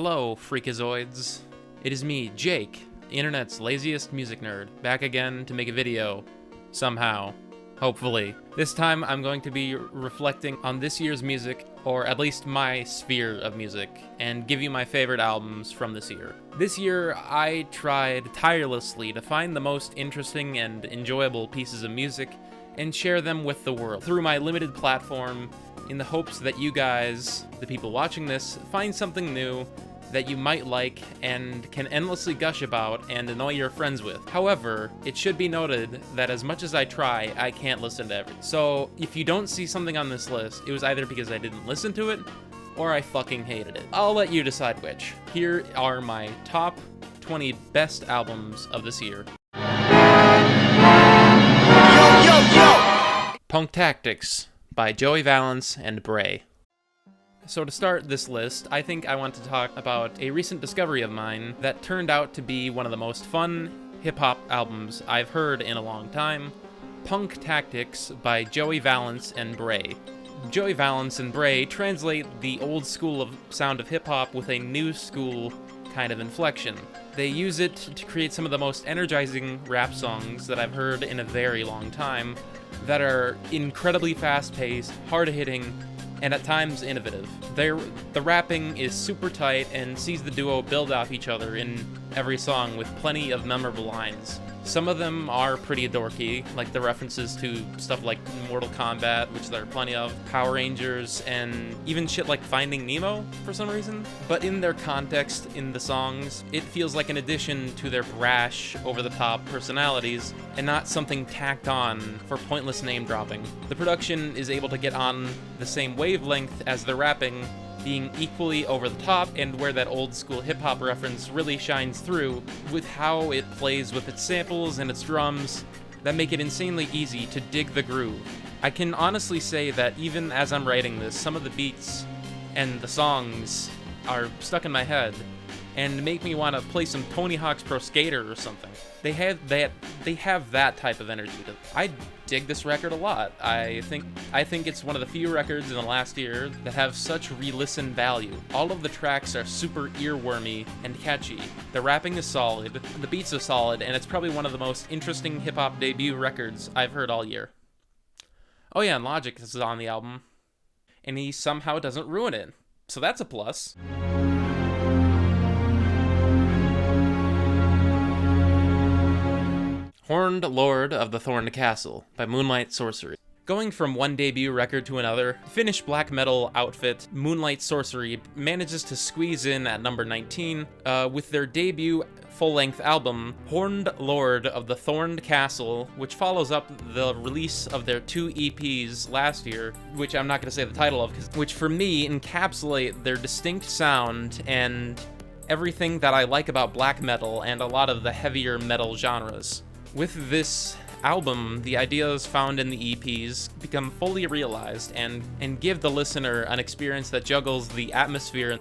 Hello, freakazoids. It is me, Jake, the internet's laziest music nerd, back again to make a video. Somehow. Hopefully. This time I'm going to be reflecting on this year's music, or at least my sphere of music, and give you my favorite albums from this year. This year, I tried tirelessly to find the most interesting and enjoyable pieces of music and share them with the world through my limited platform, in the hopes that you guys, the people watching this, find something new that you might like and can endlessly gush about and annoy your friends with. However, it should be noted that as much as I try, I can't listen to everything. So if you don't see something on this list, it was either because I didn't listen to it, or I fucking hated it. I'll let you decide which. Here are my top 20 best albums of this year. Punk Tactics by Joey Valence and Bray. So to start this list, I think I want to talk about a recent discovery of mine that turned out to be one of the most fun hip-hop albums I've heard in a long time, Punk Tactics by Joey Valence and Bray. Joey Valence and Bray translate the old school of sound of hip-hop with a new school kind of inflection. They use it to create some of the most energizing rap songs that I've heard in a very long time, that are incredibly fast-paced, hard-hitting, and at times innovative. The rapping is super tight and sees the duo build off each other in every song with plenty of memorable lines. Some of them are pretty dorky, like the references to stuff like Mortal Kombat, which there are plenty of, Power Rangers, and even shit like Finding Nemo for some reason. But in their context in the songs, it feels like an addition to their brash, over-the-top personalities, and not something tacked on for pointless name-dropping. The production is able to get on the same wavelength as the rapping, being equally over the top, and where that old school hip-hop reference really shines through with how it plays with its samples and its drums that make it insanely easy to dig the groove. I can honestly say that even as I'm writing this, some of the beats and the songs are stuck in my head and make me want to play some Tony Hawk's Pro Skater or something. They have that type of energy. I dig this record a lot. I think it's one of the few records in the last year that have such re-listen value. All of the tracks are super earwormy and catchy. The rapping is solid, the beats are solid, and it's probably one of the most interesting hip-hop debut records I've heard all year. Oh yeah, and Logic is on the album, and he somehow doesn't ruin it. So that's a plus. Horned Lord of the Thorned Castle by Moonlight Sorcery. Going from one debut record to another, Finnish black metal outfit Moonlight Sorcery manages to squeeze in at number 19 with their debut full-length album, Horned Lord of the Thorned Castle, which follows up the release of their 2 EPs last year, which I'm not going to say the title of, which for me encapsulate their distinct sound and everything that I like about black metal and a lot of the heavier metal genres. With this album, the ideas found in the EPs become fully realized and give the listener an experience that juggles the atmosphere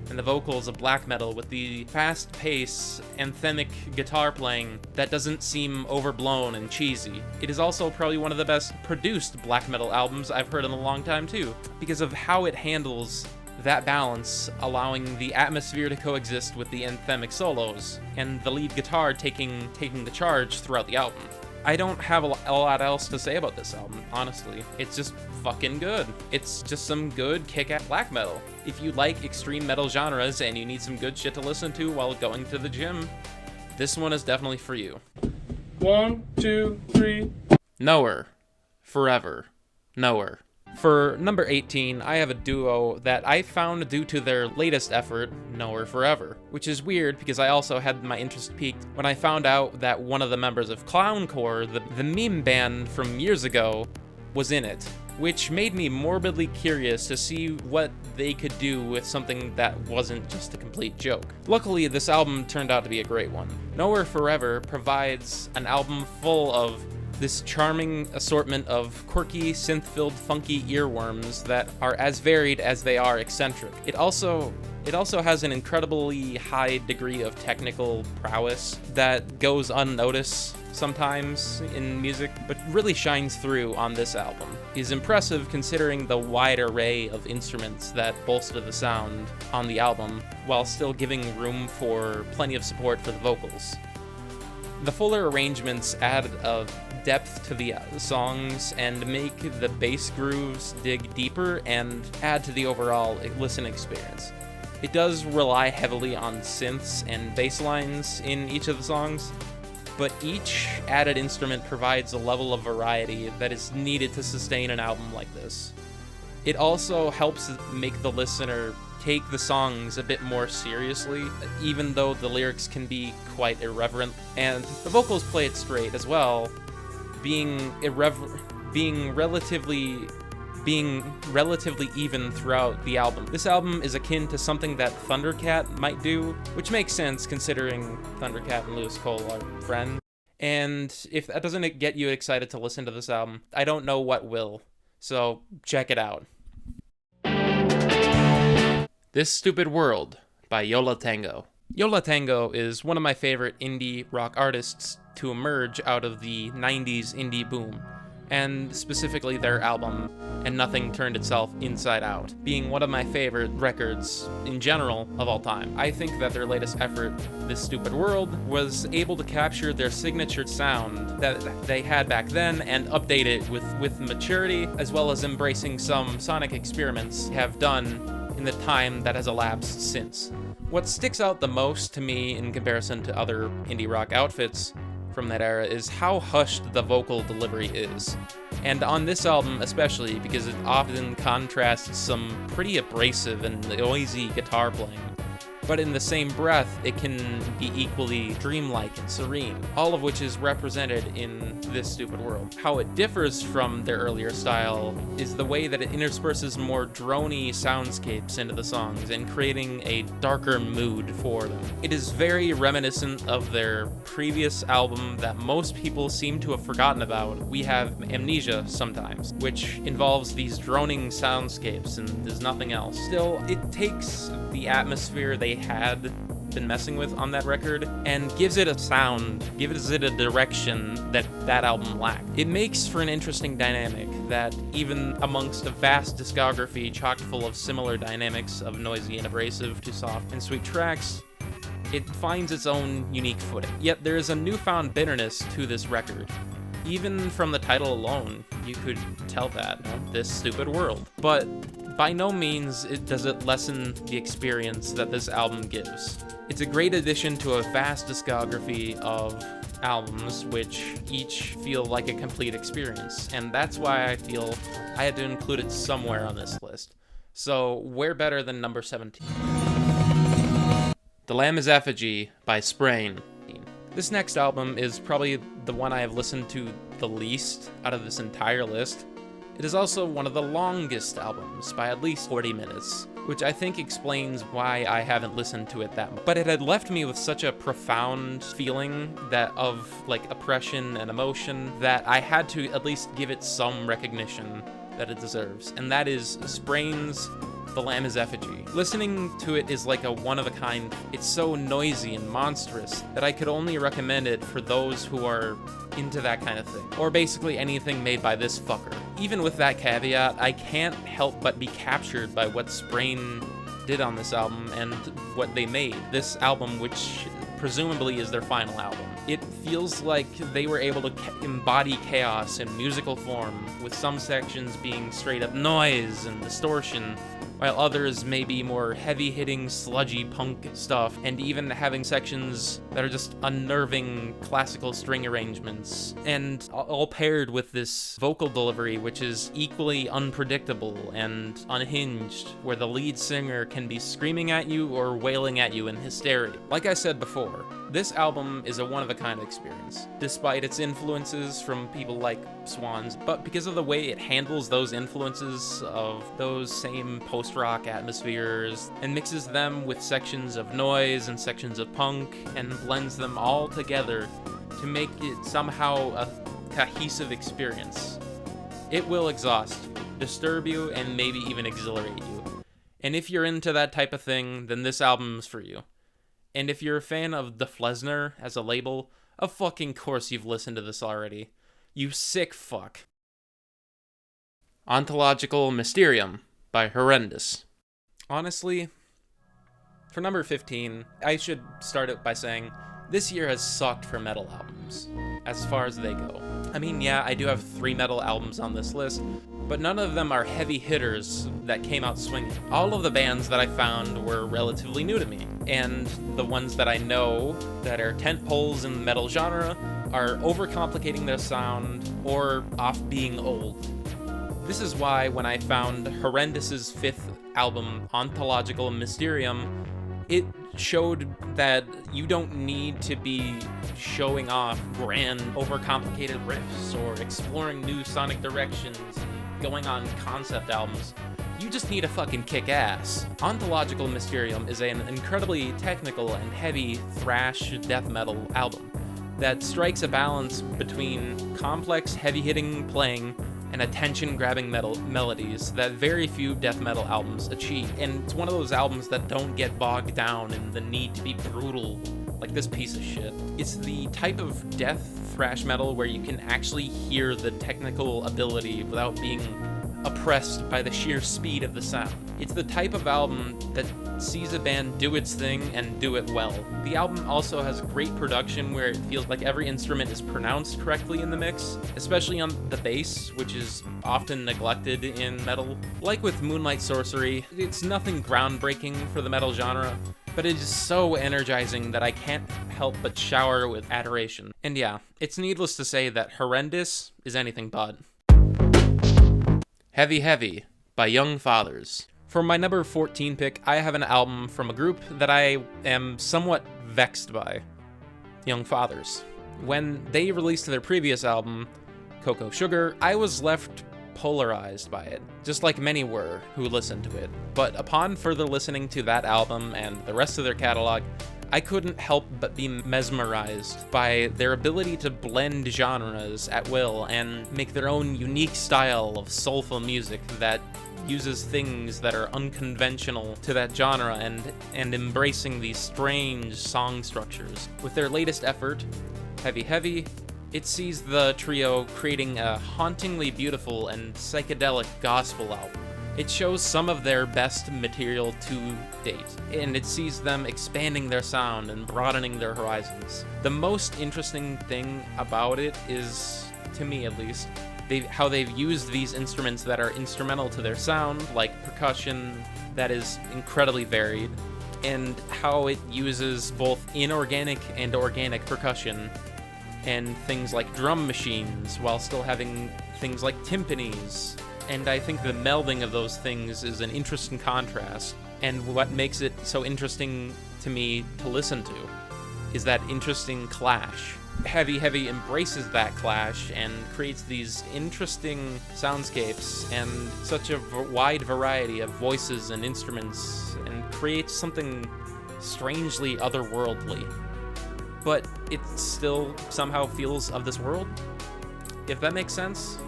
and the vocals of black metal with the fast-paced, anthemic guitar playing that doesn't seem overblown and cheesy. It is also probably one of the best produced black metal albums I've heard in a long time too, because of how it handles that balance, allowing the atmosphere to coexist with the anthemic solos, and the lead guitar taking the charge throughout the album. I don't have a lot else to say about this album, honestly. It's just fucking good. It's just some good kick-ass black metal. If you like extreme metal genres and you need some good shit to listen to while going to the gym, this one is definitely for you. 1, 2, 3. Nowhere. Forever. Nowhere. For number 18, I have a duo that I found due to their latest effort, Nowhere Forever, which is weird because I also had my interest peaked when I found out that one of the members of Clowncore, the meme band from years ago, was in it, which made me morbidly curious to see what they could do with something that wasn't just a complete joke. Luckily, this album turned out to be a great one. Nowhere Forever provides an album full of this charming assortment of quirky, synth-filled, funky earworms that are as varied as they are eccentric. It also has an incredibly high degree of technical prowess that goes unnoticed sometimes in music, but really shines through on this album. He's impressive considering the wide array of instruments that bolster the sound on the album, while still giving room for plenty of support for the vocals. The fuller arrangements add a depth to the songs and make the bass grooves dig deeper and add to the overall listen experience. It does rely heavily on synths and bass lines in each of the songs, but each added instrument provides a level of variety that is needed to sustain an album like this. It also helps make the listener take the songs a bit more seriously, even though the lyrics can be quite irreverent, and the vocals play it straight as well, being relatively even throughout the album. This album is akin to something that Thundercat might do, which makes sense considering Thundercat and Lewis Cole are friends. And if that doesn't get you excited to listen to this album, I don't know what will. So check it out. This Stupid World by Yo La Tengo. Yo La Tengo is one of my favorite indie rock artists to emerge out of the 90s indie boom, and specifically their album And Nothing Turned Itself Inside Out, being one of my favorite records in general of all time. I think that their latest effort, This Stupid World, was able to capture their signature sound that they had back then and update it with maturity, as well as embracing some sonic experiments have done in the time that has elapsed since. What sticks out the most to me in comparison to other indie rock outfits from that era is how hushed the vocal delivery is. And on this album especially, because it often contrasts some pretty abrasive and noisy guitar playing. But in the same breath, it can be equally dreamlike and serene, all of which is represented in This Stupid World. How it differs from their earlier style is the way that it intersperses more drony soundscapes into the songs and creating a darker mood for them. It is very reminiscent of their previous album that most people seem to have forgotten about, We Have Amnesia Sometimes, which involves these droning soundscapes and is nothing else. Still, it takes the atmosphere they had been messing with on that record and gives it a sound, gives it a direction that that album lacked. It makes for an interesting dynamic that, even amongst a vast discography chock full of similar dynamics of noisy and abrasive to soft and sweet tracks, it finds its own unique footing. Yet there is a newfound bitterness to this record. Even from the title alone, you could tell that, This Stupid World. But by no means does it lessen the experience that this album gives. It's a great addition to a vast discography of albums which each feel like a complete experience, and that's why I feel I had to include it somewhere on this list. So where better than number 17? The Lamb is Effigy by Sprain. This next album is probably the one I have listened to the least out of this entire list. It is also one of the longest albums by at least 40 minutes, which I think explains why I haven't listened to it that much. But it had left me with such a profound feeling that of oppression and emotion that I had to at least give it some recognition that it deserves, and that is Sprain's The Lamb is Effigy. Listening to it is like a one-of-a-kind. It's so noisy and monstrous that I could only recommend it for those who are into that kind of thing, or basically anything made by this fucker. Even with that caveat, I can't help but be captured by what Sprain did on this album and what they made. This album, which presumably is their final album. It feels like they were able to embody chaos in musical form, with some sections being straight up noise and distortion, while others may be more heavy-hitting, sludgy punk stuff, and even having sections that are just unnerving classical string arrangements, and all paired with this vocal delivery which is equally unpredictable and unhinged, where the lead singer can be screaming at you or wailing at you in hysteria. Like I said before, this album is a one-of-a-kind experience, despite its influences from people like Swans, but because of the way it handles those influences of those same post-rock atmospheres and mixes them with sections of noise and sections of punk and blends them all together to make it somehow a cohesive experience. It will exhaust you, disturb you, and maybe even exhilarate you. And if you're into that type of thing, then this album is for you. And if you're a fan of the Flesner as a label, Of fucking course you've listened to this already. You sick fuck. Ontological Mysterium by Horrendous. Honestly, for number 15, I should start it by saying this year has sucked for metal albums, as far as they go. I mean, yeah, I do have 3 metal albums on this list, but none of them are heavy hitters that came out swinging. All of the bands that I found were relatively new to me, and the ones that I know that are tentpoles in the metal genre are overcomplicating their sound or off being old. This is why when I found Horrendous's 5th album, Ontological Mysterium, it showed that you don't need to be showing off grand, overcomplicated riffs or exploring new sonic directions, going on concept albums. You just need to fucking kick ass. Ontological Mysterium is an incredibly technical and heavy thrash death metal album that strikes a balance between complex, heavy-hitting playing and attention-grabbing melodies that very few death metal albums achieve. And it's one of those albums that don't get bogged down in the need to be brutal like this piece of shit. It's the type of death thrash metal where you can actually hear the technical ability without being oppressed by the sheer speed of the sound. It's the type of album that sees a band do its thing and do it well. The album also has great production where it feels like every instrument is pronounced correctly in the mix, especially on the bass, which is often neglected in metal. Like with Moonlight Sorcery, it's nothing groundbreaking for the metal genre, but it is so energizing that I can't help but shower with adoration. And yeah, it's needless to say that Horrendous is anything but. Heavy Heavy by Young Fathers. For my number 14 pick, I have an album from a group that I am somewhat vexed by, Young Fathers. When they released their previous album, Cocoa Sugar, I was left polarized by it, just like many were who listened to it. But upon further listening to that album and the rest of their catalog, I couldn't help but be mesmerized by their ability to blend genres at will and make their own unique style of soulful music that uses things that are unconventional to that genre and embracing these strange song structures. With their latest effort, Heavy Heavy, it sees the trio creating a hauntingly beautiful and psychedelic gospel album. It shows some of their best material to date, and it sees them expanding their sound and broadening their horizons. The most interesting thing about it is, to me at least, how they've used these instruments that are instrumental to their sound, like percussion that is incredibly varied, and how it uses both inorganic and organic percussion, and things like drum machines, while still having things like timpanis. And I think the melding of those things is an interesting contrast, and what makes it so interesting to me to listen to is that interesting clash. Heavy Heavy embraces that clash and creates these interesting soundscapes and such a wide variety of voices and instruments, and creates something strangely otherworldly. But it still somehow feels of this world, if that makes sense.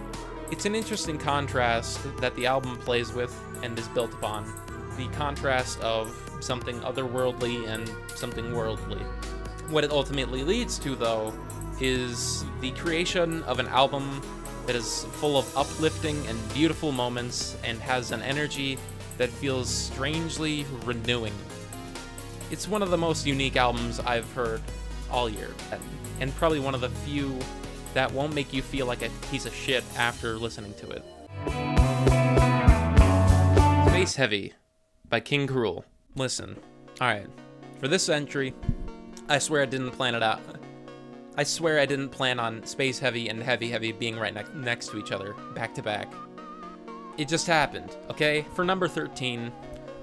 It's an interesting contrast that the album plays with and is built upon. The contrast of something otherworldly and something worldly. What it ultimately leads to, though, is the creation of an album that is full of uplifting and beautiful moments and has an energy that feels strangely renewing. It's one of the most unique albums I've heard all year, and probably one of the few that won't make you feel like a piece of shit after listening to it. Space Heavy by King Cruel. Listen, alright, for this entry, I swear I didn't plan it out. I swear I didn't plan on Space Heavy and Heavy Heavy being right next to each other, back to back. It just happened, okay? For number 13,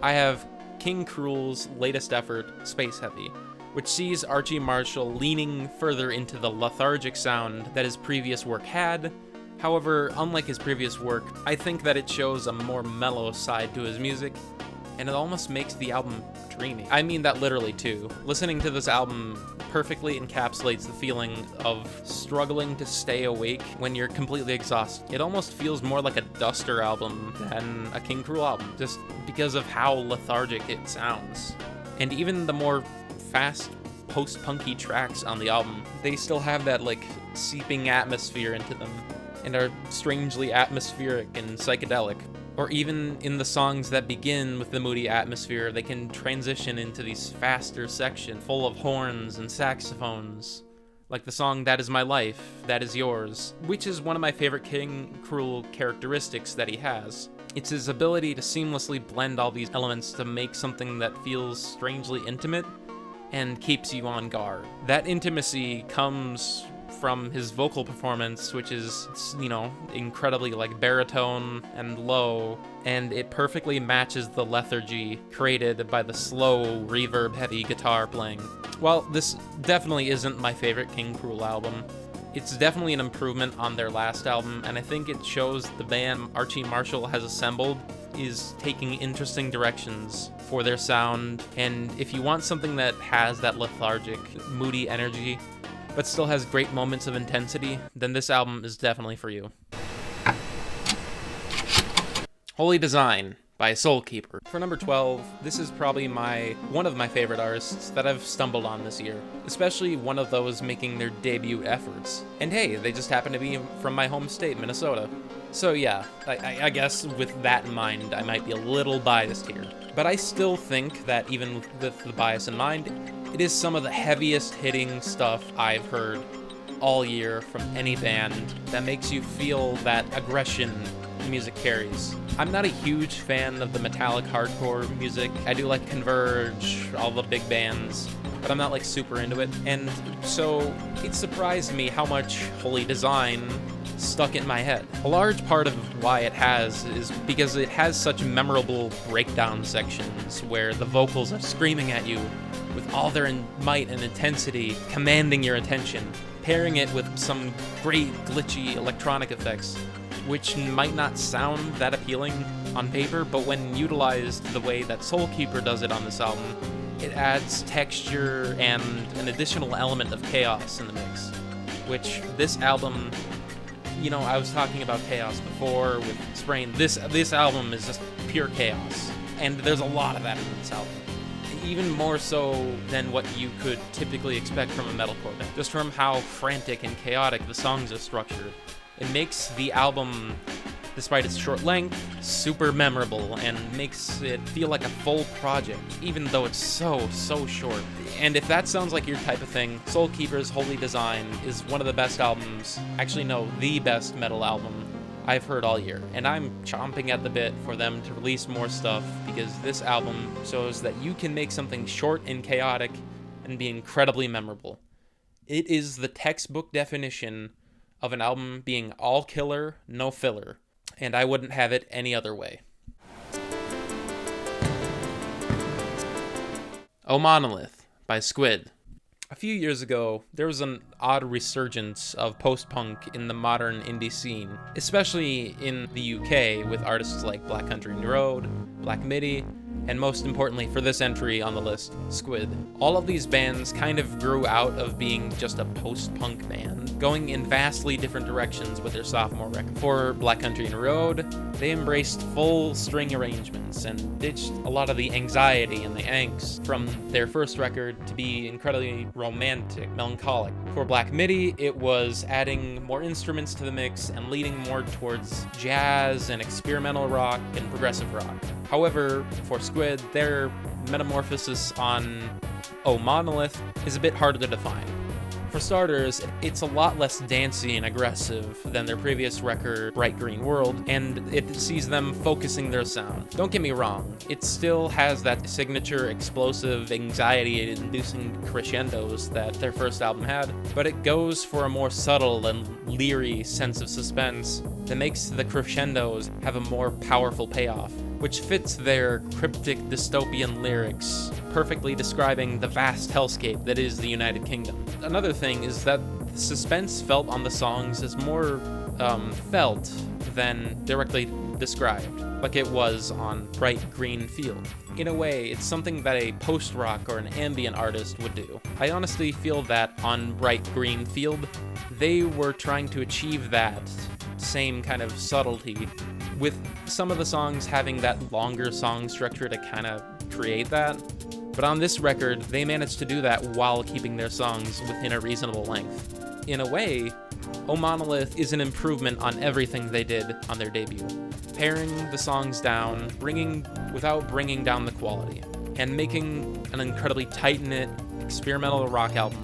I have King Cruel's latest effort, Space Heavy, which sees Archie Marshall leaning further into the lethargic sound that his previous work had. However, unlike his previous work, I think that it shows a more mellow side to his music, and it almost makes the album dreamy. I mean that literally too. Listening to this album perfectly encapsulates the feeling of struggling to stay awake when you're completely exhausted. It almost feels more like a Duster album than a King Cruel album, just because of how lethargic it sounds. And even the more fast post-punky tracks on the album. They still have that, like, seeping atmosphere into them, and are strangely atmospheric and psychedelic. Or even in the songs that begin with the moody atmosphere, they can transition into these faster sections full of horns and saxophones. Like the song That Is My Life, That Is Yours, which is one of my favorite King Cruel characteristics that he has. It's his ability to seamlessly blend all these elements to make something that feels strangely intimate and keeps you on guard. That intimacy comes from his vocal performance, which is, incredibly like baritone and low, and it perfectly matches the lethargy created by the slow, reverb-heavy guitar playing. While this definitely isn't my favorite King Cruel album, it's definitely an improvement on their last album, and I think it shows the band Archie Marshall has assembled is taking interesting directions for their sound, and if you want something that has that lethargic, moody energy, but still has great moments of intensity, then this album is definitely for you. Holy Design by Soulkeeper. For number 12, this is probably one of my favorite artists that I've stumbled on this year, especially one of those making their debut efforts. And hey, they just happen to be from my home state, Minnesota. So yeah, I guess with that in mind, I might be a little biased here. But I still think that even with the bias in mind, it is some of the heaviest hitting stuff I've heard all year from any band that makes you feel that aggression music carries. I'm not a huge fan of the metallic hardcore music. I do like Converge, all the big bands, but I'm not like super into it. And so it surprised me how much Holy Design stuck in my head. A large part of why it has is because it has such memorable breakdown sections where the vocals are screaming at you with all their might and intensity, commanding your attention, pairing it with some great glitchy electronic effects, which might not sound that appealing on paper, but when utilized the way that Soulkeeper does it on this album, it adds texture and an additional element of chaos in the mix, which this album, I was talking about chaos before with Sprain. This album is just pure chaos, and there's a lot of that in this album. Even more so than what you could typically expect from a metalcore band, just from how frantic and chaotic the songs are structured. It makes the album, despite its short length, super memorable and makes it feel like a full project, even though it's so short. And if that sounds like your type of thing, Soulkeeper's Holy Design is one of the best albums, actually no, the best metal album I've heard all year. And I'm chomping at the bit for them to release more stuff, because this album shows that you can make something short and chaotic and be incredibly memorable. It is the textbook definition of an album being all killer, no filler, and I wouldn't have it any other way. O Monolith by Squid. A few years ago, there was an odd resurgence of post-punk in the modern indie scene, especially in the UK with artists like Black Country New Road, Black Midi, and most importantly for this entry on the list, Squid. All of these bands kind of grew out of being just a post-punk band, going in vastly different directions with their sophomore record. For Black Country New Road, they embraced full string arrangements and ditched a lot of the anxiety and the angst from their first record to be incredibly romantic, melancholic. For Black Midi, it was adding more instruments to the mix and leaning more towards jazz and experimental rock and progressive rock. However, for Squid, their metamorphosis on O Monolith is a bit harder to define. For starters, it's a lot less dancey and aggressive than their previous record, Bright Green World, and it sees them focusing their sound. Don't get me wrong, it still has that signature explosive, anxiety-inducing crescendos that their first album had, but it goes for a more subtle and leery sense of suspense that makes the crescendos have a more powerful payoff, which fits their cryptic dystopian lyrics, perfectly describing the vast hellscape that is the United Kingdom. Another thing is that the suspense felt on the songs is more felt than directly described, like it was on Bright Green Field. In a way, it's something that a post-rock or an ambient artist would do. I honestly feel that on Bright Green Field, they were trying to achieve that same kind of subtlety, with some of the songs having that longer song structure to kind of create that. But on this record, they managed to do that while keeping their songs within a reasonable length. In a way, O Monolith is an improvement on everything they did on their debut, paring the songs down, without bringing down the quality, and making an incredibly tight-knit experimental rock album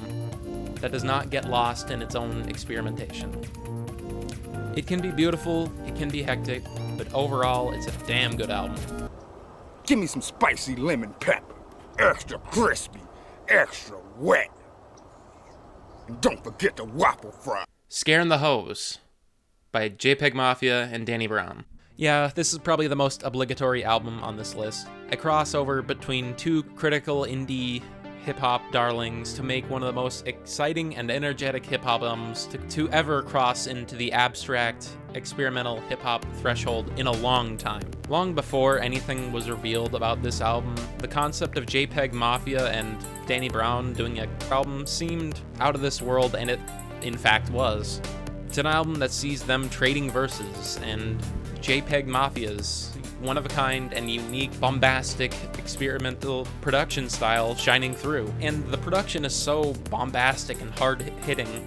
that does not get lost in its own experimentation. It can be beautiful, it can be hectic, but overall, it's a damn good album. Give me some spicy lemon pepper, extra crispy, extra wet. And don't forget the waffle fry. Scarin' the Hose by JPEG Mafia and Danny Brown. Yeah, this is probably the most obligatory album on this list. A crossover between two critical indie hip-hop darlings to make one of the most exciting and energetic hip-hop albums to ever cross into the abstract, experimental hip-hop threshold in a long time. Long before anything was revealed about this album, the concept of JPEG Mafia and Danny Brown doing an album seemed out of this world, and it in fact was. It's an album that sees them trading verses and JPEG Mafia's one-of-a-kind and unique, bombastic, experimental production style shining through. And the production is so bombastic and hard-hitting,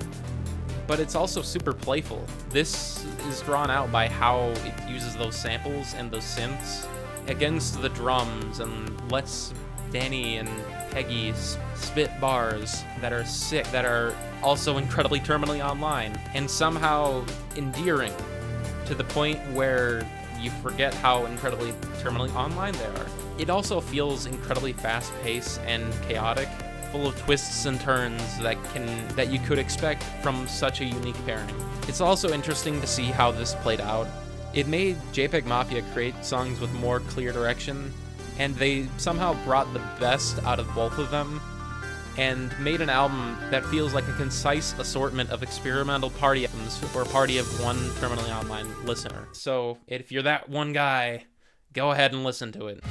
but it's also super playful. This is drawn out by how it uses those samples and those synths against the drums and lets Danny and Peggy spit bars that are sick, that are also incredibly terminally online, and somehow endearing to the point where you forget how incredibly terminally online they are. It also feels incredibly fast-paced and chaotic, full of twists and turns that you could expect from such a unique pairing. It's also interesting to see how this played out. It made JPEG Mafia create songs with more clear direction, and they somehow brought the best out of both of them and made an album that feels like a concise assortment of experimental party anthems for a party of one terminally online listener. So if you're that one guy, go ahead and listen to it.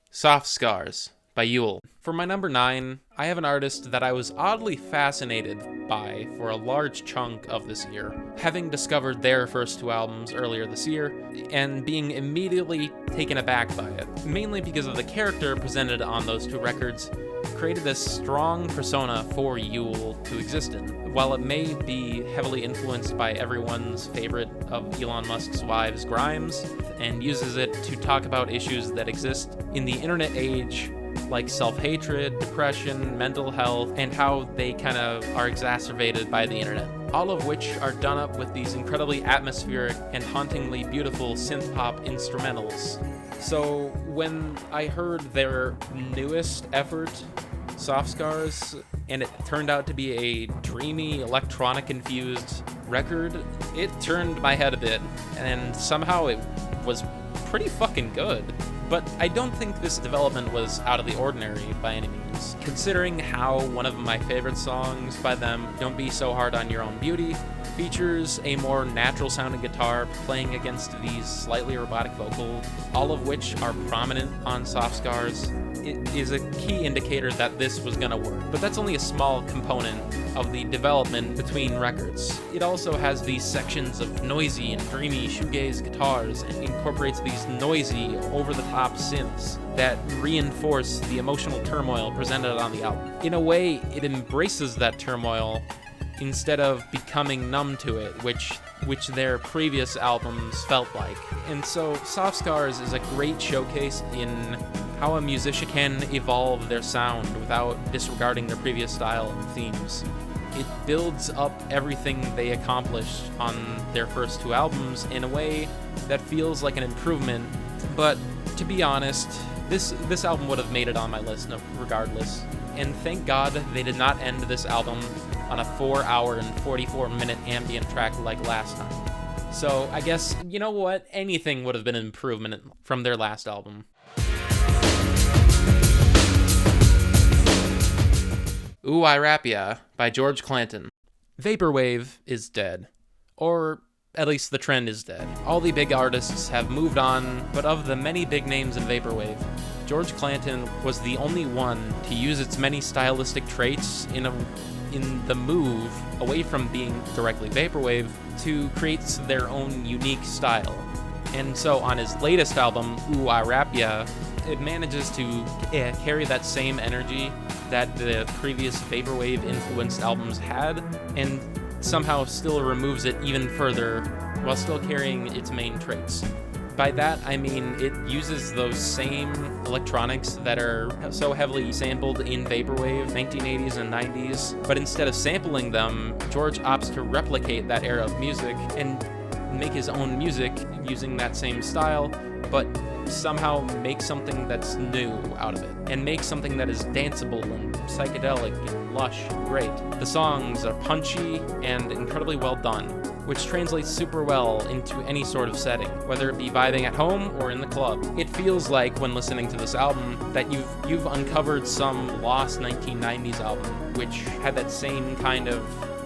Soft Scars by Yule. For my number 9, I have an artist that I was oddly fascinated by for a large chunk of this year, having discovered their first 2 albums earlier this year, and being immediately taken aback by it, mainly because of the character presented on those 2 records created this strong persona for Yule to exist in. While it may be heavily influenced by everyone's favorite of Elon Musk's wives, Grimes, and uses it to talk about issues that exist in the internet age, like self-hatred, depression, mental health, and how they kind of are exacerbated by the internet. All of which are done up with these incredibly atmospheric and hauntingly beautiful synth-pop instrumentals. So when I heard their newest effort, Soft Scars, and it turned out to be a dreamy, electronic-infused record, it turned my head a bit, and somehow it was pretty fucking good. But I don't think this development was out of the ordinary by any means, considering how one of my favorite songs by them, Don't Be So Hard on Your Own Beauty, features a more natural-sounding guitar playing against these slightly robotic vocals, all of which are prominent on Soft Scars. It is a key indicator that this was gonna work, but that's only a small component of the development between records. It also has these sections of noisy and dreamy shoegaze guitars and incorporates these noisy, over-the-top synths that reinforce the emotional turmoil presented on the album. In a way, it embraces that turmoil instead of becoming numb to it, which their previous albums felt like. And so Soft Scars is a great showcase in how a musician can evolve their sound without disregarding their previous style and themes. It builds up everything they accomplished on their first 2 albums in a way that feels like an improvement, but to be honest, this album would have made it on my list regardless. And thank God they did not end this album on a 4-hour and 44-minute ambient track like last time. So I guess, you know what, anything would have been an improvement from their last album. Ooh, I Rap Ya by George Clanton. Vaporwave is dead. Or at least the trend is dead. All the big artists have moved on, but of the many big names in Vaporwave, George Clanton was the only one to use its many stylistic traits in the move away from being directly Vaporwave to create their own unique style. And so on his latest album, Ooh I Rap Ya, it manages to carry that same energy that the previous vaporwave influenced albums had, and somehow still removes it even further while still carrying its main traits. By that, I mean it uses those same electronics that are so heavily sampled in vaporwave, 1980s and 90s, but instead of sampling them, George opts to replicate that era of music and make his own music using that same style, but somehow make something that's new out of it, and make something that is danceable and psychedelic and lush and great. The songs are punchy and incredibly well done, which translates super well into any sort of setting, whether it be vibing at home or in the club. It feels like, when listening to this album, that you've uncovered some lost 1990s album, which had that same kind of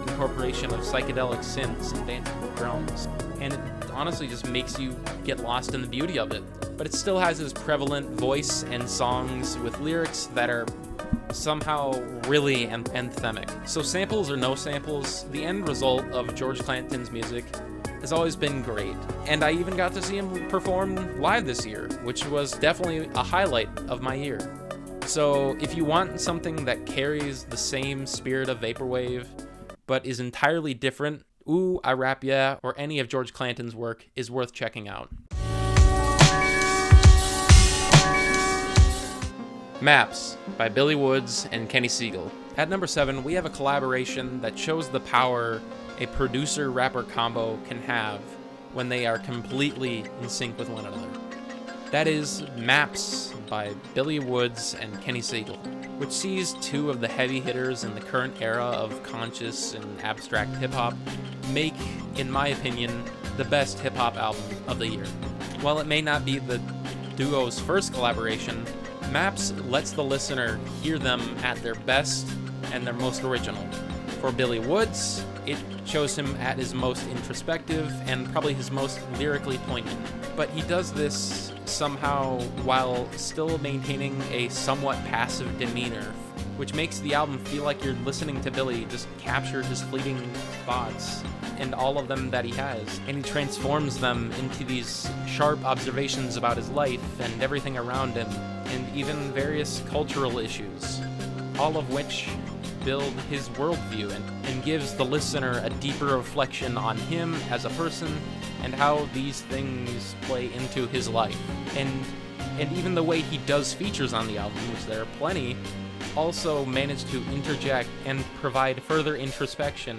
incorporation of psychedelic synths and danceable drums. And it honestly just makes you get lost in the beauty of it. But it still has his prevalent voice and songs with lyrics that are somehow really anthemic. So samples or no samples, the end result of George Clanton's music has always been great. And I even got to see him perform live this year, which was definitely a highlight of my year. So if you want something that carries the same spirit of vaporwave, but is entirely different, Ooh I Rap Ya or any of George Clanton's work is worth checking out. Maps by Billy Woods and Kenny Siegel. At number 7, we have a collaboration that shows the power a producer-rapper combo can have when they are completely in sync with one another. That is Maps by Billy Woods and Kenny Siegel, which sees two of the heavy hitters in the current era of conscious and abstract hip-hop make, in my opinion, the best hip-hop album of the year. While it may not be the duo's first collaboration, Maps lets the listener hear them at their best and their most original. For Billy Woods, it shows him at his most introspective and probably his most lyrically poignant. But he does this somehow while still maintaining a somewhat passive demeanor, which makes the album feel like you're listening to Billy just capture his fleeting thoughts and all of them that he has, and he transforms them into these sharp observations about his life and everything around him, and even various cultural issues, all of which build his worldview and gives the listener a deeper reflection on him as a person and how these things play into his life. And even the way he does features on the album, which there are plenty, also manage to interject and provide further introspection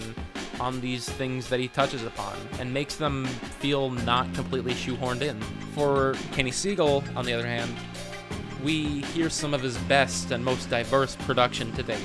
on these things that he touches upon and makes them feel not completely shoehorned in. For Kenny Siegel, on the other hand, we hear some of his best and most diverse production to date,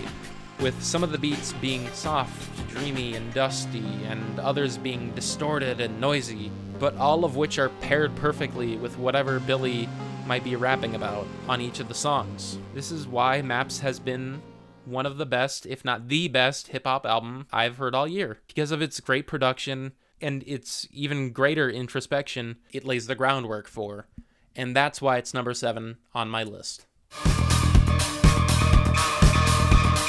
with some of the beats being soft, dreamy, and dusty, and others being distorted and noisy, but all of which are paired perfectly with whatever Billy might be rapping about on each of the songs. This is why Maps has been one of the best, if not the best, hip-hop album I've heard all year. Because of its great production and its even greater introspection it lays the groundwork for. And that's why it's number 7 on my list.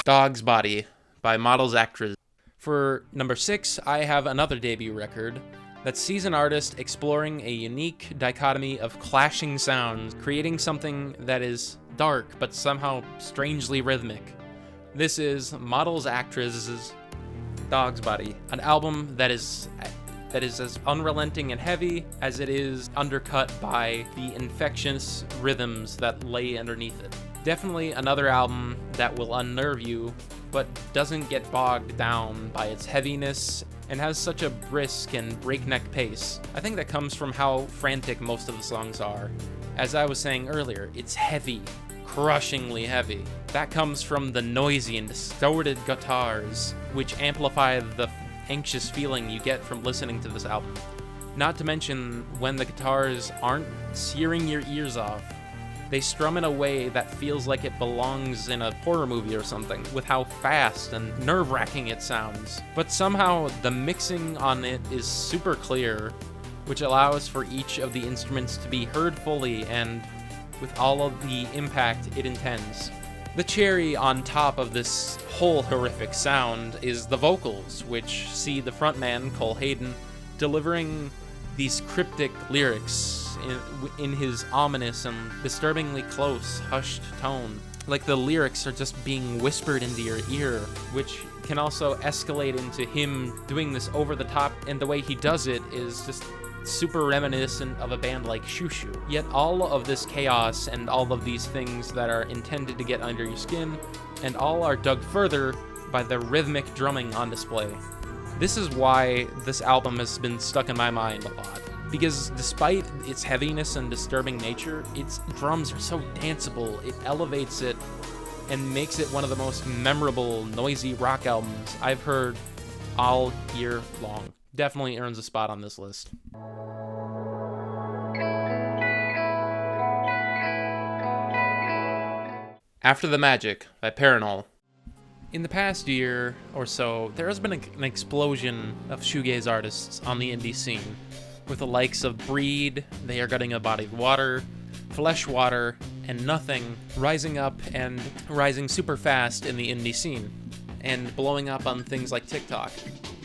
Dog's Body by Models Actress. For number 6, I have another debut record that sees an artist exploring a unique dichotomy of clashing sounds, creating something that is dark but somehow strangely rhythmic. This is Models Actress's Dog's Body, an album that is as unrelenting and heavy as it is undercut by the infectious rhythms that lay underneath it. Definitely another album that will unnerve you, but doesn't get bogged down by its heaviness and has such a brisk and breakneck pace. I think that comes from how frantic most of the songs are. As I was saying earlier, it's heavy, crushingly heavy. That comes from the noisy and distorted guitars, which amplify the anxious feeling you get from listening to this album. Not to mention when the guitars aren't searing your ears off. They strum in a way that feels like it belongs in a horror movie or something, with how fast and nerve-wracking it sounds. But somehow the mixing on it is super clear, which allows for each of the instruments to be heard fully and with all of the impact it intends. The cherry on top of this whole horrific sound is the vocals, which see the frontman, Cole Hayden, delivering these cryptic lyrics in his ominous and disturbingly close, hushed tone. Like the lyrics are just being whispered into your ear, which can also escalate into him doing this over the top, and the way he does it is just super reminiscent of a band like Shoo Shoo. Yet all of this chaos and all of these things that are intended to get under your skin, and all are dug further by the rhythmic drumming on display. This is why this album has been stuck in my mind a lot. Because despite its heaviness and disturbing nature, its drums are so danceable, it elevates it and makes it one of the most memorable, noisy rock albums I've heard all year long. Definitely earns a spot on this list. After the Magic by Parannoul. In the past year or so, there has been an explosion of shoegaze artists on the indie scene, with the likes of Breed, They Are Gutting a Body of Water, Fleshwater, and Nothing rising up and rising super fast in the indie scene, and blowing up on things like TikTok.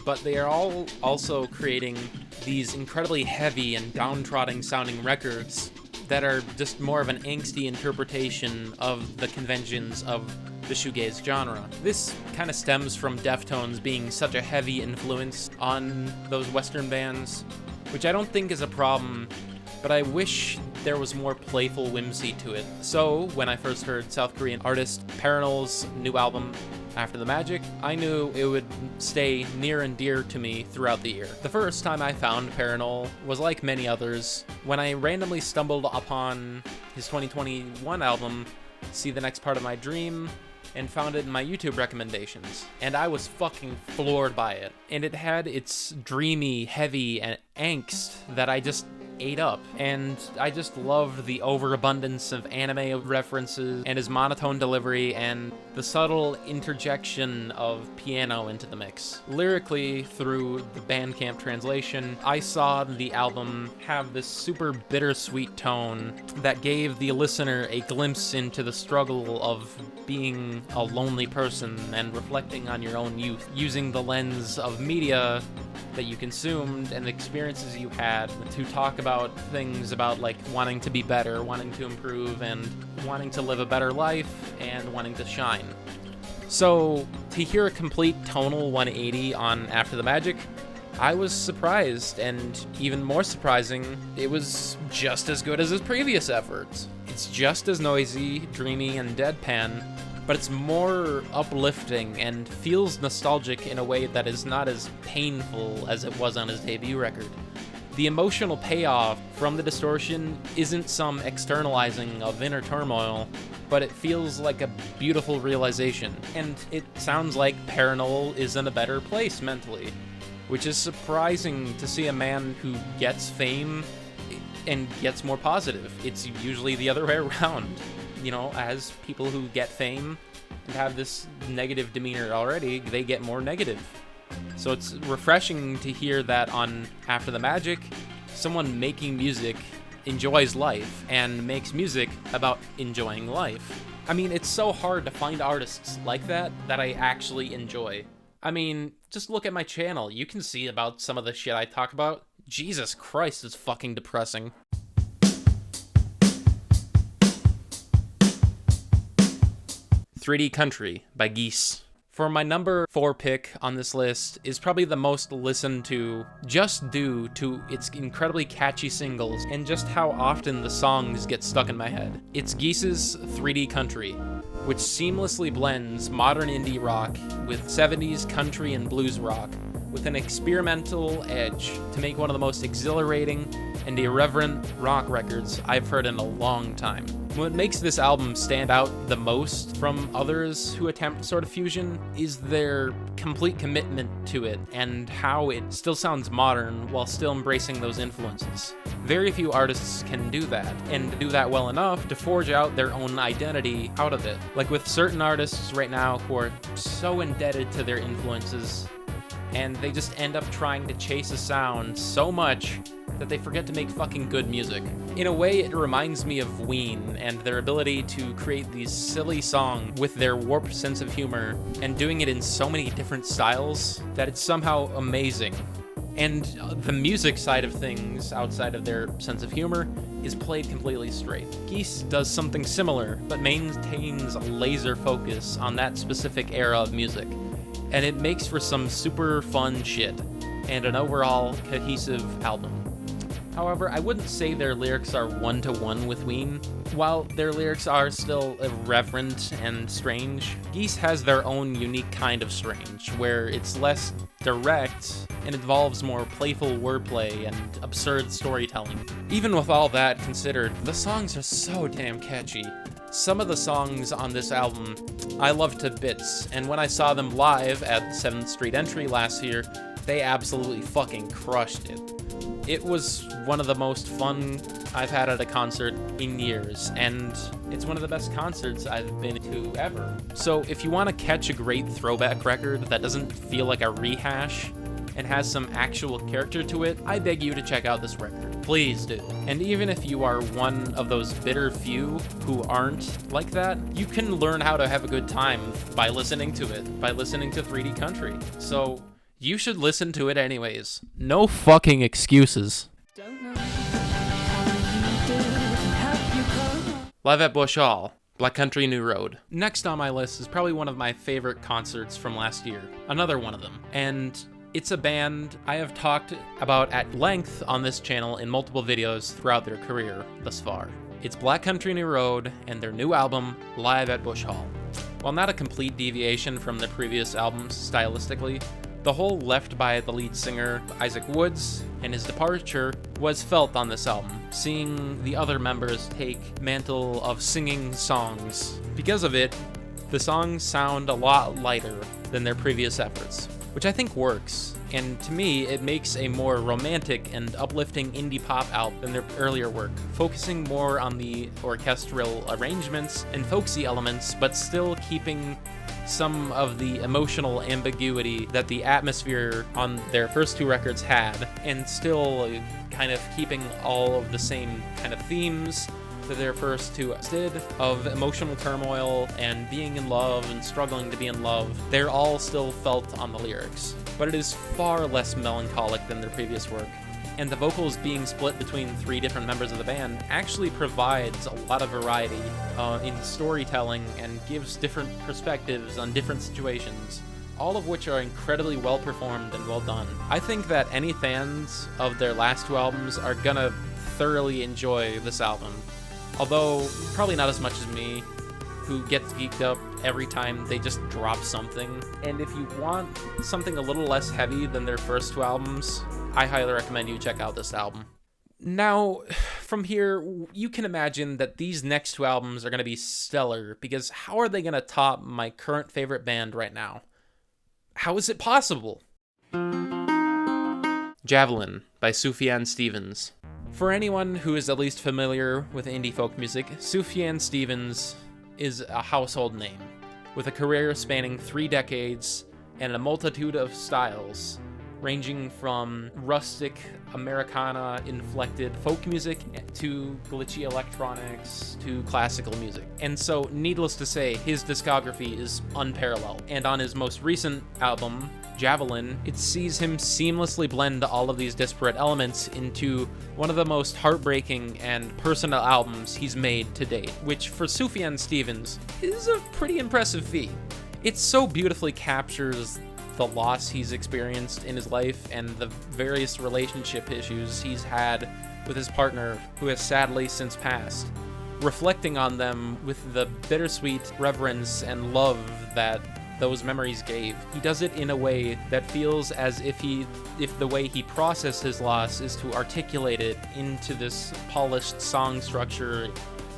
But they are all also creating these incredibly heavy and downtrodden sounding records that are just more of an angsty interpretation of the conventions of the shoegaze genre. This kind of stems from Deftones being such a heavy influence on those Western bands, which I don't think is a problem, but I wish there was more playful whimsy to it. So, when I first heard South Korean artist Parannoul's new album, After the Magic, I knew it would stay near and dear to me throughout the year. The first time I found Parannoul was like many others, when I randomly stumbled upon his 2021 album, See the Next Part of My Dream, and found it in my YouTube recommendations, and I was fucking floored by it. And it had its dreamy, heavy, and angst that I just ate up, and I just loved the overabundance of anime references and his monotone delivery and the subtle interjection of piano into the mix. Lyrically, through the Bandcamp translation, I saw the album have this super bittersweet tone that gave the listener a glimpse into the struggle of being a lonely person and reflecting on your own youth using the lens of media that you consumed and experiences you had to talk about things about like wanting to be better, wanting to improve, and wanting to live a better life, and wanting to shine. So to hear a complete tonal 180 on After the Magic, I was surprised, and even more surprising, it was just as good as his previous efforts. It's just as noisy, dreamy, and deadpan, but it's more uplifting and feels nostalgic in a way that is not as painful as it was on his debut record. The emotional payoff from the distortion isn't some externalizing of inner turmoil, but it feels like a beautiful realization, and it sounds like Parannoul is in a better place mentally, which is surprising to see a man who gets fame and gets more positive. It's usually the other way around. You know, as people who get fame and have this negative demeanor already, they get more negative. So it's refreshing to hear that on After the Magic, someone making music enjoys life and makes music about enjoying life. I mean, it's so hard to find artists like that I actually enjoy. I mean, just look at my channel. You can see about some of the shit I talk about. Jesus Christ, it's fucking depressing. 3D Country by Geese. For my number 4 pick on this list is probably the most listened to just due to its incredibly catchy singles and just how often the songs get stuck in my head. It's Geese's 3D Country, which seamlessly blends modern indie rock with 70s country and blues rock with an experimental edge to make one of the most exhilarating and irreverent rock records I've heard in a long time. What makes this album stand out the most from others who attempt sort of fusion is their complete commitment to it and how it still sounds modern while still embracing those influences. Very few artists can do that, and do that well enough to forge out their own identity out of it. Like with certain artists right now who are so indebted to their influences, and they just end up trying to chase a sound so much that they forget to make fucking good music. In a way, it reminds me of Ween and their ability to create these silly songs with their warped sense of humor and doing it in so many different styles that it's somehow amazing. And the music side of things, outside of their sense of humor, is played completely straight. Geese does something similar, but maintains a laser focus on that specific era of music. And it makes for some super fun shit, and an overall cohesive album. However, I wouldn't say their lyrics are one-to-one with Ween. While their lyrics are still irreverent and strange, Geese has their own unique kind of strange, where it's less direct and involves more playful wordplay and absurd storytelling. Even with all that considered, the songs are so damn catchy. Some of the songs on this album I love to bits, and when I saw them live at 7th Street Entry last year, they absolutely fucking crushed it. It was one of the most fun I've had at a concert in years, and it's one of the best concerts I've been to ever. So if you want to catch a great throwback record that doesn't feel like a rehash and has some actual character to it, I beg you to check out this record. Please do. And even if you are one of those bitter few who aren't like that, you can learn how to have a good time by listening to it, by listening to 3D Country. So you should listen to it anyways. No fucking excuses. Live at Bush Hall, Black Country New Road. Next on my list is probably one of my favorite concerts from last year. Another one of them. And it's a band I have talked about at length on this channel in multiple videos throughout their career thus far. It's Black Country New Road and their new album, Live at Bush Hall. While not a complete deviation from the previous albums stylistically, the hole left by the lead singer, Isaac Woods, and his departure was felt on this album, seeing the other members take mantle of singing songs. Because of it, the songs sound a lot lighter than their previous efforts, which I think works, and to me, it makes a more romantic and uplifting indie pop album than their earlier work, focusing more on the orchestral arrangements and folksy elements, but still keeping some of the emotional ambiguity that the atmosphere on their first two records had, and still kind of keeping all of the same kind of themes that their first two did, of emotional turmoil and being in love and struggling to be in love. They're all still felt on the lyrics, but it is far less melancholic than their previous work. And the vocals being split between three different members of the band actually provides a lot of variety in storytelling and gives different perspectives on different situations, all of which are incredibly well performed and well done. I think that any fans of their last two albums are gonna thoroughly enjoy this album, although probably not as much as me, who gets geeked up every time they just drop something. And if you want something a little less heavy than their first two albums, I highly recommend you check out this album. Now, from here, you can imagine that these next two albums are going to be stellar, because how are they going to top my current favorite band right now? How is it possible? Javelin by Sufjan Stevens. For anyone who is at least familiar with indie folk music, Sufjan Stevens is a household name, with a career spanning 3 decades and a multitude of styles, ranging from rustic Americana-inflected folk music to glitchy electronics to classical music. And so, needless to say, his discography is unparalleled. And on his most recent album, Javelin, it sees him seamlessly blend all of these disparate elements into one of the most heartbreaking and personal albums he's made to date, which for Sufjan Stevens is a pretty impressive feat. It so beautifully captures the loss he's experienced in his life and the various relationship issues he's had with his partner, who has sadly since passed, reflecting on them with the bittersweet reverence and love that those memories gave. He does it in a way that feels as if the way he processed his loss is to articulate it into this polished song structure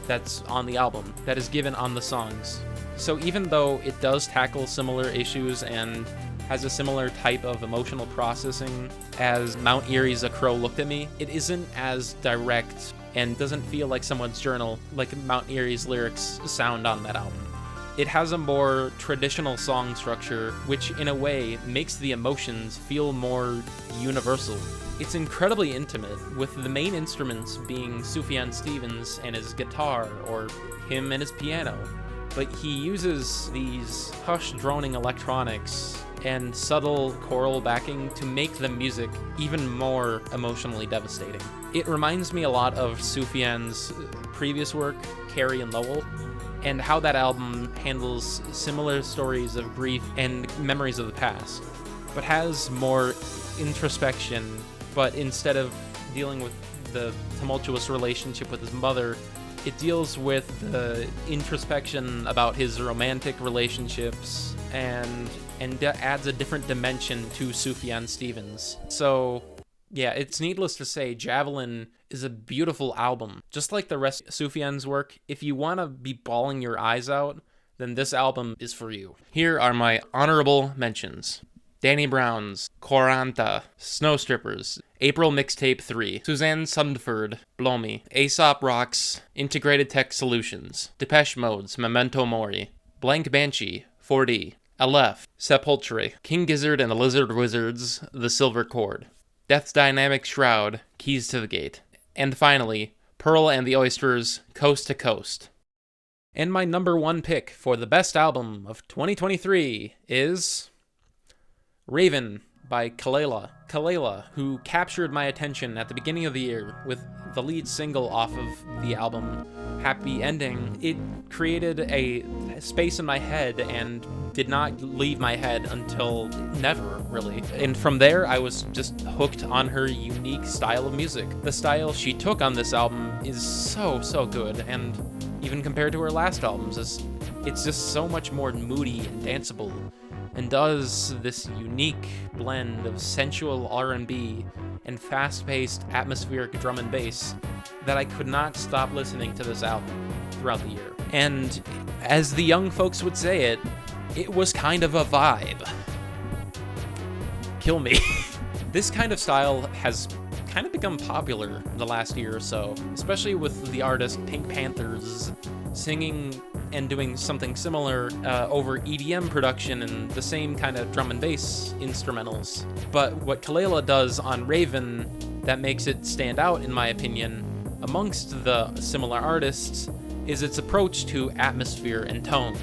that's on the album, that is given on the songs. So even though it does tackle similar issues and has a similar type of emotional processing as Mount Erie's A Crow Looked at Me, it isn't as direct and doesn't feel like someone's journal like Mount Erie's lyrics sound on that album. It has a more traditional song structure, which in a way makes the emotions feel more universal. It's incredibly intimate, with the main instruments being Sufjan Stevens and his guitar, or him and his piano. but he uses these hushed droning electronics and subtle choral backing to make the music even more emotionally devastating. It reminds me a lot of Sufjan's previous work, Carrie and Lowell, and how that album handles similar stories of grief and memories of the past, but has more introspection. But instead of dealing with the tumultuous relationship with his mother, it deals with the introspection about his romantic relationships and adds a different dimension to Sufjan Stevens. So yeah, it's needless to say, Javelin is a beautiful album. Just like the rest of Sufjan's work, if you want to be bawling your eyes out, then this album is for you. Here are my honorable mentions. Danny Brown's Quaranta, Snow Strippers, April Mixtape 3, Suzanne Sundford, Blow Me, Aesop Rock's Integrated Tech Solutions, Depeche Mode's Memento Mori, Blank Banshee, 4D, Aleph, Sepulture, King Gizzard and the Lizard Wizards, The Silver Cord, Death's Dynamic Shroud, Keys to the Gate, and finally, Pearl and the Oysters, Coast to Coast. And my number one pick for the best album of 2023 is Raven by Kelela. Kelela, who captured my attention at the beginning of the year with the lead single off of the album, Happy Ending. It created a space in my head and did not leave my head until never, really. And from there, I was just hooked on her unique style of music. The style she took on this album is so good, and even compared to her last albums, it's just so much more moody and danceable, and does this unique blend of sensual R&B and fast-paced atmospheric drum and bass that I could not stop listening to this album throughout the year. And as the young folks would say it was kind of a vibe. Kill me. This kind of style has kind of become popular in the last year or so, especially with the artist Pink Panthers singing and doing something similar over EDM production and the same kind of drum and bass instrumentals. But what Kelela does on Raven that makes it stand out, in my opinion, amongst the similar artists, is its approach to atmosphere and tone.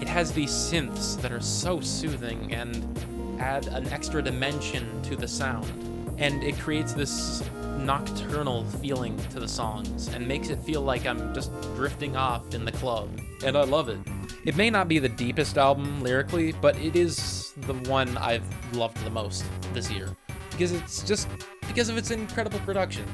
It has these synths that are so soothing and add an extra dimension to the sound, and it creates this nocturnal feeling to the songs and makes it feel like I'm just drifting off in the club, and I love it. It may not be the deepest album lyrically, but it is the one I've loved the most this year, because of its incredible production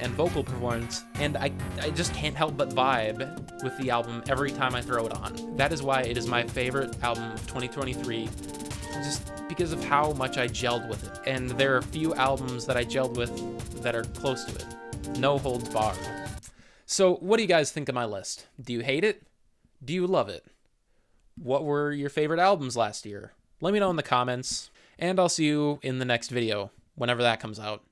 and vocal performance, and I just can't help but vibe with the album every time I throw it on. That is why it is my favorite album of 2023, just because of how much I gelled with it. And there are few albums that I gelled with that are close to it. No holds barred. So what do you guys think of my list? Do you hate it? Do you love it? What were your favorite albums last year? Let me know in the comments, and I'll see you in the next video, whenever that comes out.